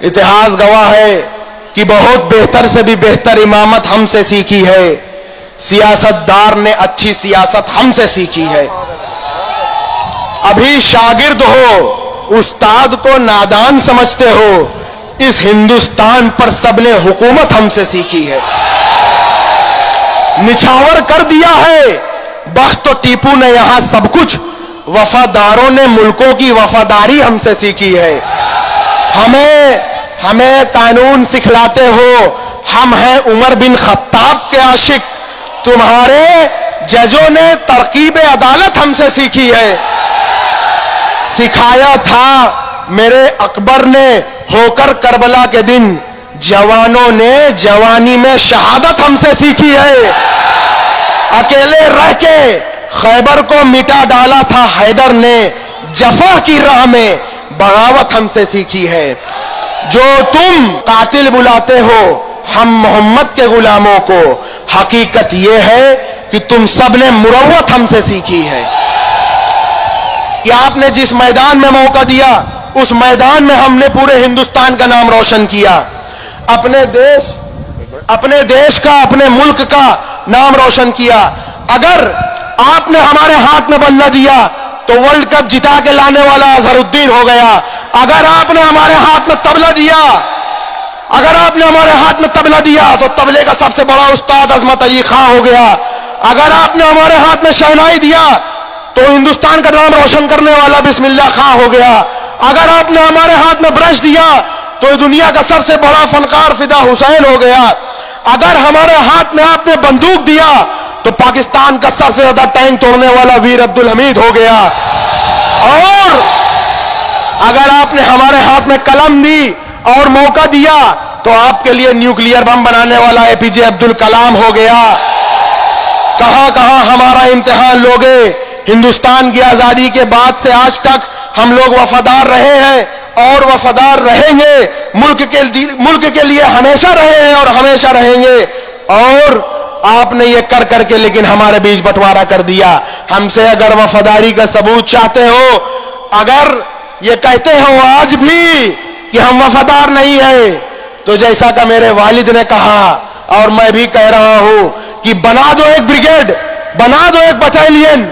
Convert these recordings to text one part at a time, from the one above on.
इतिहास गवाह है कि बहुत बेहतर से भी बेहतर इमामत हमसे सीखी है। सियासतदार ने अच्छी सियासत हमसे सीखी है। अभी शागिर्द हो, उस्ताद को नादान समझते हो। इस हिंदुस्तान पर सबने हुकूमत हमसे सीखी है। निछावर कर दिया है बख्त तो टीपू ने यहां सब कुछ। वफादारों ने मुल्कों की वफादारी हमसे सीखी है। हमें कानून सिखलाते हो। हम हैं उमर बिन खत्ताब के आशिक। तुम्हारे जजों ने तरकीब अदालत हमसे सीखी है। सिखाया था मेरे अकबर ने होकर करबला के दिन। जवानों ने जवानी में शहादत हमसे सीखी है। अकेले रह के खैबर को मिटा डाला था हैदर ने। जफा की राह में बगावत हमसे सीखी है। जो तुम कातिल बुलाते हो हम मोहम्मद के गुलामों को, हकीकत यह है कि तुम सब ने मुरव्वत हमसे सीखी है। कि आपने जिस मैदान में मौका दिया उस मैदान में हमने पूरे हिंदुस्तान का नाम रोशन किया। अपने देश का, अपने मुल्क का नाम रोशन किया। अगर आपने हमारे हाथ में बल्ला दिया तो वर्ल्ड कप जिता के लाने वाला अजहरुद्दीन हो गया। अगर आपने हमारे हाथ में तबला दिया तो तबले का सबसे बड़ा उस्ताद अजमत अली खां हो गया। अगर आपने हमारे हाथ में शहनाई दिया तो हिंदुस्तान का नाम रोशन करने वाला बिस्मिल्लाह खां हो गया। अगर आपने हमारे हाथ में ब्रश दिया तो दुनिया का सबसे बड़ा फनकार फिदा हुसैन हो गया। अगर हमारे हाथ में आपने बंदूक दिया तो पाकिस्तान का सबसे ज्यादा टैंक तोड़ने वाला वीर अब्दुल हमीद हो गया। और अगर आपने हमारे हाथ में कलम दी और मौका दिया तो आपके लिए न्यूक्लियर बम बनाने वाला एपीजे अब्दुल कलाम हो गया। कहां कहां हमारा इम्तिहान लोगे। हिंदुस्तान की आजादी के बाद से आज तक हम लोग वफादार रहे हैं और वफादार रहेंगे। मुल्क के लिए हमेशा रहे हैं और हमेशा रहेंगे। और आपने ये कर करके लेकिन हमारे बीच बंटवारा कर दिया। हमसे अगर वफादारी का सबूत चाहते हो, अगर ये कहते हो आज भी कि हम वफादार नहीं है, तो जैसा कि मेरे वालिद ने कहा और मैं भी कह रहा हूं कि बना दो एक ब्रिगेड, बना दो एक बटालियन।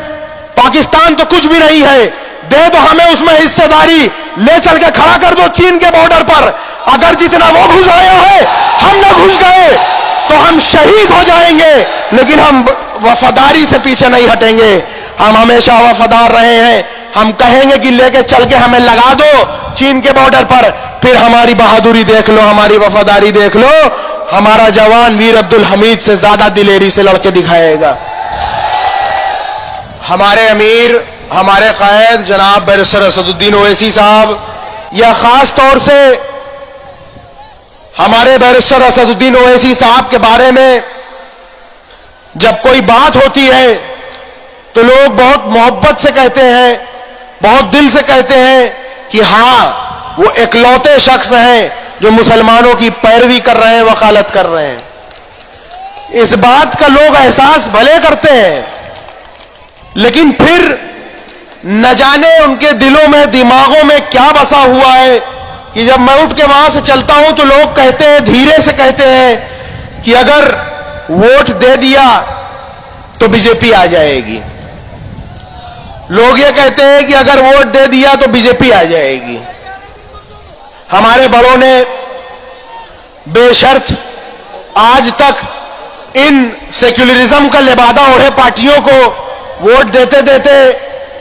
पाकिस्तान तो कुछ भी नहीं है, दे दो हमें उसमें हिस्सेदारी। ले चल के खड़ा कर दो चीन के बॉर्डर पर। अगर जितना वो घुस आया है हम न घुस गए तो हम शहीद हो जाएंगे, लेकिन हम वफादारी से पीछे नहीं हटेंगे। हम हमेशा वफादार रहे हैं। हम कहेंगे कि लेके चल के हमें लगा दो चीन के बॉर्डर पर, फिर हमारी बहादुरी देख लो, हमारी वफादारी देख लो। हमारा जवान वीर अब्दुल हमीद से ज्यादा दिलेरी से लड़के दिखाएगा। हमारे अमीर, हमारे कायद जनाब बैरिस्टर असदुद्दीन ओवैसी साहब, या खास तौर से हमारे बैरिस्टर असदुद्दीन ओवैसी साहब के बारे में जब कोई बात होती है तो लोग बहुत मोहब्बत से कहते हैं, बहुत दिल से कहते हैं कि हां वो इकलौते शख्स हैं जो मुसलमानों की पैरवी कर रहे हैं, वकालत कर रहे हैं। इस बात का लोग एहसास भले करते हैं, लेकिन फिर न जाने उनके दिलों में, दिमागों में क्या बसा हुआ है कि जब मैं उठ के वहां से चलता हूं तो लोग कहते हैं, धीरे से कहते हैं कि अगर वोट दे दिया तो बीजेपी आ जाएगी। लोग ये कहते हैं कि अगर वोट दे दिया तो बीजेपी आ जाएगी। हमारे बड़ों ने बेशर्त आज तक इन सेक्युलरिज्म का लिबादा ओढ़े पार्टियों को वोट देते देते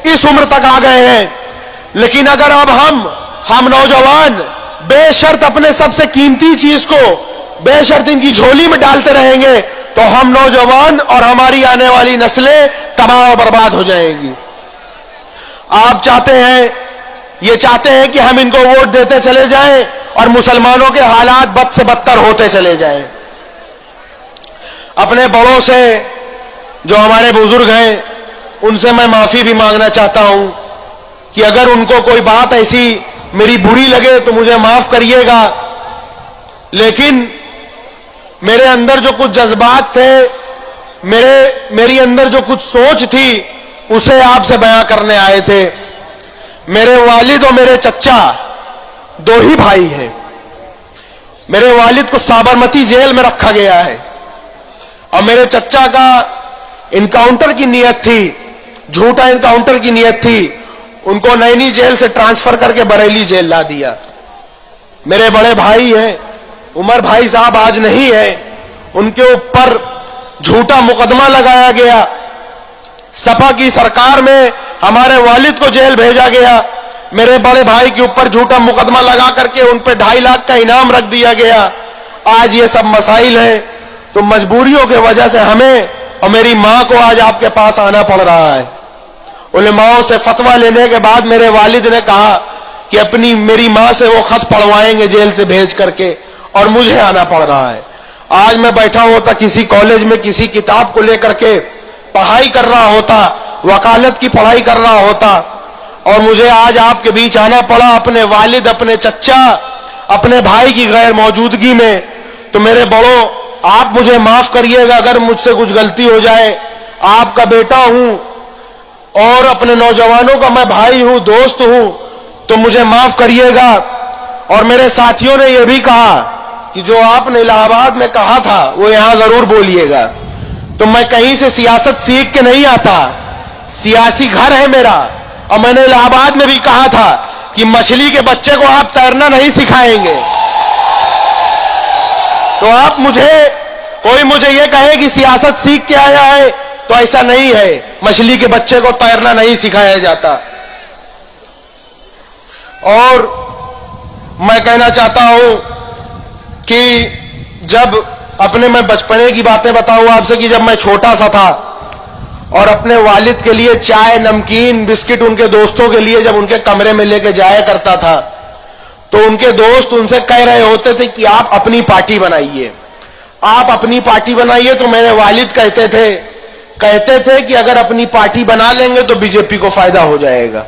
इस उम्र तक आ गए हैं। लेकिन अगर अब हम नौजवान बेशर्त अपने सबसे कीमती चीज को बेशर्त इनकी झोली में डालते रहेंगे तो हम नौजवान और हमारी आने वाली नस्लें तबाह और बर्बाद हो जाएंगी। आप ये चाहते हैं कि हम इनको वोट देते चले जाएं और मुसलमानों के हालात बद से बदतर होते चले जाएं। अपने बड़ों से, जो हमारे बुजुर्ग हैं, उनसे मैं माफी भी मांगना चाहता हूं कि अगर उनको कोई बात ऐसी मेरी बुरी लगे तो मुझे माफ करिएगा। लेकिन मेरे अंदर जो कुछ जज्बात थे, मेरी अंदर जो कुछ सोच थी, उसे आपसे बयां करने आए थे। मेरे वालिद और मेरे चच्चा दो ही भाई हैं। मेरे वालिद को साबरमती जेल में रखा गया है और मेरे चच्चा का इनकाउंटर की नियत थी, झूठा इनकाउंटर की नियत थी, उनको नैनी जेल से ट्रांसफर करके बरेली जेल ला दिया। मेरे बड़े भाई हैं, उमर भाई साहब आज नहीं है, उनके ऊपर झूठा मुकदमा लगाया गया। सपा की सरकार में हमारे वालिद को जेल भेजा गया। मेरे बड़े भाई के ऊपर झूठा मुकदमा लगा करके उन पे 2.5 लाख का इनाम रख दिया गया। आज ये सब मसाइल है, तो मजबूरियों की वजह से हमें और मेरी मां को आज आपके पास आना पड़ रहा है। उलेमाओं से फतवा लेने के बाद मेरे वालिद ने कहा कि मेरी मां से वो खत पढ़वाएंगे जेल से भेज करके, और मुझे आना पड़ रहा है। आज मैं बैठा होता किसी कॉलेज में किसी किताब को लेकर के पढ़ाई कर रहा होता, वकालत की पढ़ाई कर रहा होता, और मुझे आज आपके बीच आना पड़ा अपने वालिद, अपने चच्चा, अपने भाई की गैर मौजूदगी में। तो मेरे बड़ों, आप मुझे माफ करिएगा अगर मुझसे कुछ गलती हो जाए। आपका बेटा हूं और अपने नौजवानों का मैं भाई हूं, दोस्त हूं, तो मुझे माफ करिएगा। और मेरे साथियों ने यह भी कहा कि जो आपने इलाहाबाद में कहा था वो यहां जरूर बोलिएगा। तो मैं कहीं से सियासत सीख के नहीं आता, सियासी घर है मेरा। और मैंने इलाहाबाद में भी कहा था कि मछली के बच्चे को आप तैरना नहीं सिखाएंगे। तो आप कोई मुझे यह कहे कि सियासत सीख के आया है, तो ऐसा नहीं है। मछली के बच्चे को तैरना नहीं सिखाया जाता। और मैं कहना चाहता हूं कि जब मैं बचपने की बातें बताऊं आपसे कि जब मैं छोटा सा था और अपने वालिद के लिए चाय, नमकीन, बिस्किट उनके दोस्तों के लिए जब उनके कमरे में लेके जाया करता था, तो उनके दोस्त उनसे कह रहे होते थे कि आप अपनी पार्टी बनाइए, आप अपनी पार्टी बनाइए। तो मेरे वालिद कहते थे कि अगर अपनी पार्टी बना लेंगे तो बीजेपी को फायदा हो जाएगा।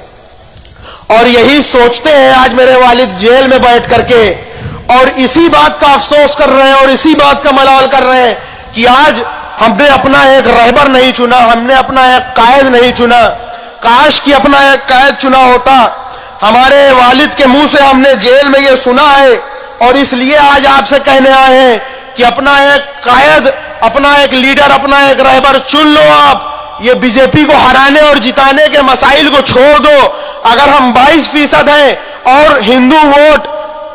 और यही सोचते हैं आज मेरे वालिद जेल में बैठ करके, और इसी बात का अफसोस कर रहे हैं और इसी बात का मलाल कर रहे हैं कि आज हमने अपना एक रहबर नहीं चुना, हमने अपना एक कायद नहीं चुना। काश कि अपना एक कायद चुना होता। हमारे वालिद के मुंह से हमने जेल में ये सुना है, और इसलिए आज आपसे कहने आए हैं कि अपना एक कायद, अपना एक लीडर, अपना एक रहबर चुन लो। आप ये बीजेपी को हराने और जिताने के मसाइल को छोड़ दो। अगर हम 22% हैं और हिंदू वोट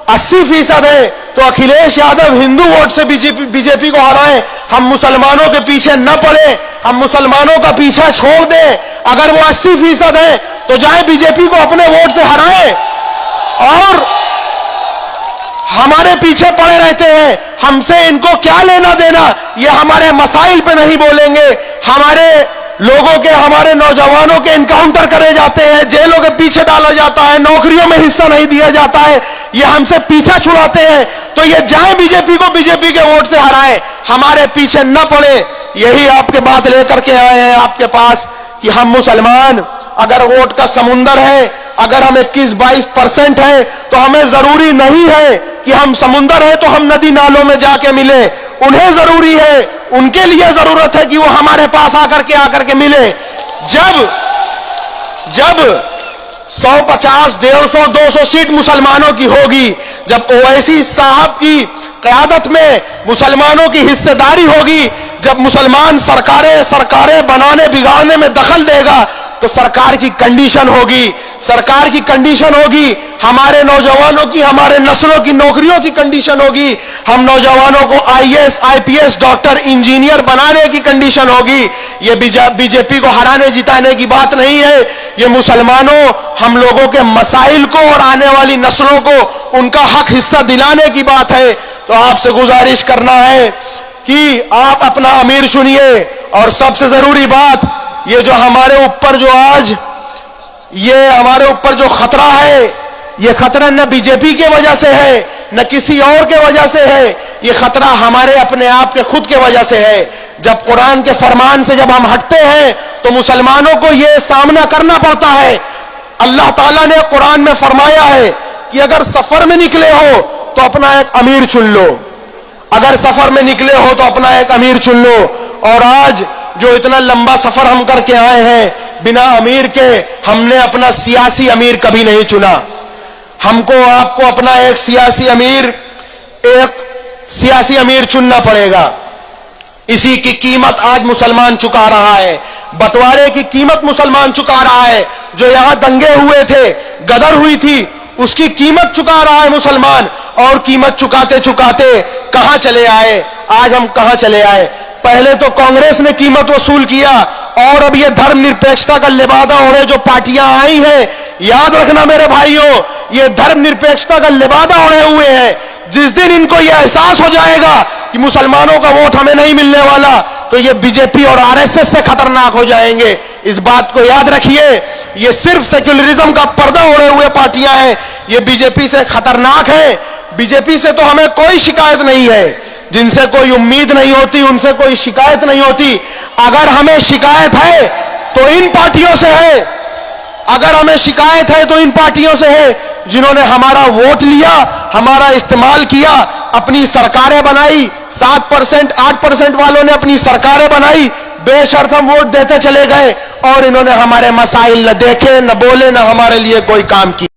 80% है, तो अखिलेश यादव हिंदू वोट से बीजेपी को हराएं। हम मुसलमानों के पीछे न पड़े, हम मुसलमानों का पीछा छोड़ दें। अगर वो 80% है तो जाए बीजेपी को अपने वोट से हराएं। और हमारे पीछे पड़े रहते हैं, हमसे इनको क्या लेना देना। ये हमारे मसाइल पे नहीं बोलेंगे। हमारे लोगों के, हमारे नौजवानों के इनकाउंटर करे जाते हैं, जेलों के पीछे डाला जाता है, नौकरियों में हिस्सा नहीं दिया जाता है, ये हमसे पीछा छुड़ाते हैं। तो ये जाए बीजेपी को बीजेपी के वोट से हराएं, हमारे पीछे न पड़े। यही आपके बात लेकर के आए हैं आपके पास कि हम मुसलमान, अगर वोट का समुंदर है, अगर हम 21-22% है, तो हमें जरूरी नहीं है कि हम समुंदर है तो हम नदी नालों में जाके मिले। उन्हें जरूरी है, उनके लिए जरूरत है कि वो हमारे पास आकर के मिले। जब 150, 150, 200 सीट मुसलमानों की होगी, जब ओवैसी साहब की क़यादत में मुसलमानों की हिस्सेदारी होगी, जब मुसलमान सरकारें बनाने बिगाड़ने में दखल देगा, तो सरकार की कंडीशन होगी, हमारे नौजवानों की, हमारे नस्लों की नौकरियों की कंडीशन होगी। हम नौजवानों को IAS, IPS, डॉक्टर, इंजीनियर बनाने की कंडीशन होगी। ये बीजेपी को हराने जिताने की बात नहीं है। ये मुसलमानों, हम लोगों के मसाइल को और आने वाली नस्लों को उनका हक हिस्सा दिलाने की बात है। तो आपसे गुजारिश करना है कि आप अपना अमीर चुनिए। और सबसे जरूरी बात, ये जो हमारे ऊपर जो खतरा है, ये खतरा न बीजेपी के वजह से है, न किसी और के वजह से है। ये खतरा हमारे अपने आप के खुद के वजह से है। जब कुरान के फरमान से जब हम हटते हैं, तो मुसलमानों को ये सामना करना पड़ता है। अल्लाह ताला ने कुरान में फरमाया है कि अगर सफर में निकले हो तो अपना एक अमीर चुन लो, अगर सफर में निकले हो तो अपना एक अमीर चुन लो। और आज जो इतना लंबा सफर हम करके आए हैं बिना अमीर के, हमने अपना सियासी अमीर कभी नहीं चुना। हमको आपको अपना एक सियासी अमीर एक सियासी अमीर चुनना पड़ेगा। इसी की कीमत आज मुसलमान चुका रहा है, बंटवारे की कीमत मुसलमान चुका रहा है। जो यहां दंगे हुए थे, गदर हुई थी, उसकी कीमत चुका रहा है मुसलमान। और कीमत चुकाते चुकाते कहां चले आए? आज हम कहां चले आए? पहले तो कांग्रेस ने कीमत वसूल किया, और अब ये धर्मनिरपेक्षता का लिबादा ओढ़े जो पार्टियां आई हैं, याद रखना मेरे भाइयों, ये धर्मनिरपेक्षता का लिबादा ओढ़े हुए हैं। जिस दिन इनको यह एहसास हो जाएगा कि मुसलमानों का वोट हमें नहीं मिलने वाला, तो ये बीजेपी और आरएसएस से खतरनाक हो जाएंगे। इस बात को याद रखिए, ये सिर्फ सेक्युलरिज्म का पर्दा ओढ़े हुए पार्टियां हैं, ये बीजेपी से खतरनाक है। बीजेपी से तो हमें कोई शिकायत नहीं है, जिनसे कोई उम्मीद नहीं होती उनसे कोई शिकायत नहीं होती। अगर हमें शिकायत है तो इन पार्टियों से है, अगर हमें शिकायत है तो इन पार्टियों से है जिन्होंने हमारा वोट लिया, हमारा इस्तेमाल किया, अपनी सरकारें बनाई। 7% 8% वालों ने अपनी सरकारें बनाई, बेशर्त हम वोट देते चले गए, और इन्होंने हमारे मसाइल न देखे, न बोले, न हमारे लिए कोई काम किया।